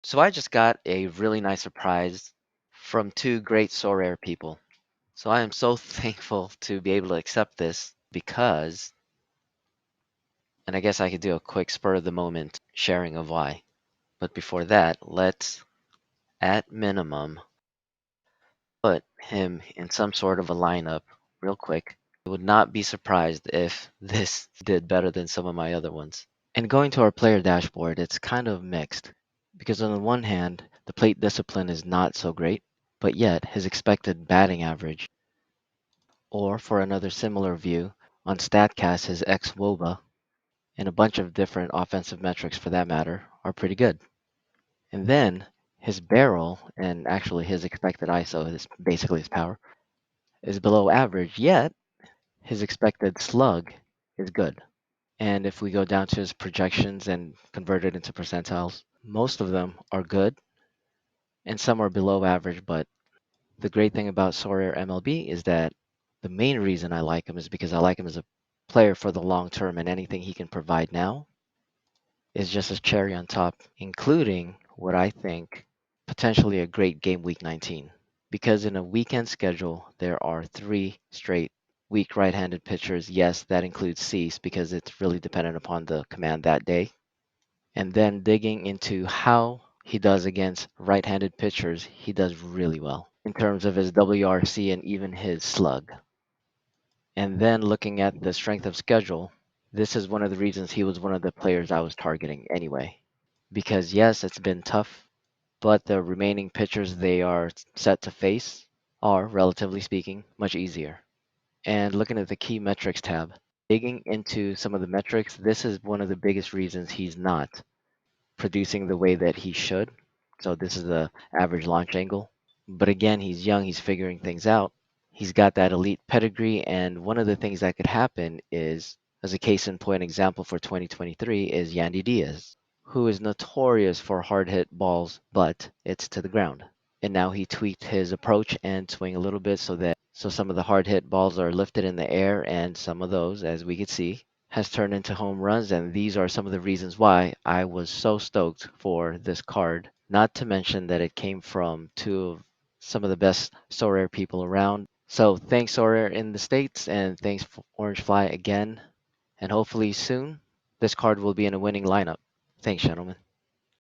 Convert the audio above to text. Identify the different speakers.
Speaker 1: So I just got a really nice surprise from two great Sorare people. So I am so thankful to be able to accept this because, and I guess I could do a quick spur of the moment sharing of why. But before that, let's, at minimum, put him in some sort of a lineup real quick. I would not be surprised if this did better than some of my other ones. And going to our player dashboard, it's kind of mixed because on the one hand, the plate discipline is not so great, but yet his expected batting average, or for another similar view, on StatCast his xWOBA, and a bunch of different offensive metrics for that matter, are pretty good. And then his barrel, and actually his expected ISO, is basically his power, is below average, yet his expected slug is good. And if we go down to his projections and convert it into percentiles, most of them are good and some are below average. But the great thing about SorareMLB is that the main reason I like him is because I like him as a player for the long term, and anything he can provide now is just a cherry on top, including what I think potentially a great game week 19. Because in a weekend schedule, there are three straight weak right-handed pitchers. Yes, that includes Cease because it's really dependent upon the command that day. And then digging into how he does against right-handed pitchers, he does really well in terms of his WRC and even his slug. And then looking at the strength of schedule, this is one of the reasons he was one of the players I was targeting anyway. Because yes, it's been tough, but the remaining pitchers they are set to face are, relatively speaking, much easier. And looking at the key metrics tab, digging into some of the metrics, this is one of the biggest reasons he's not producing the way that he should. So this is the average launch angle. But again, he's young, he's figuring things out. He's got that elite pedigree, and one of the things that could happen is, as a case in point example for 2023, is Yandy Diaz, who is notorious for hard hit balls, but it's to the ground. And now he tweaked his approach and swing a little bit so some of the hard hit balls are lifted in the air, and some of those, as we could see, has turned into home runs. And these are some of the reasons why I was so stoked for this card. Not to mention that it came from two of some of the best Sorare people around. So thanks Sorare in the States, and thanks for Orange Fly again. And hopefully soon this card will be in a winning lineup. Thanks, gentlemen.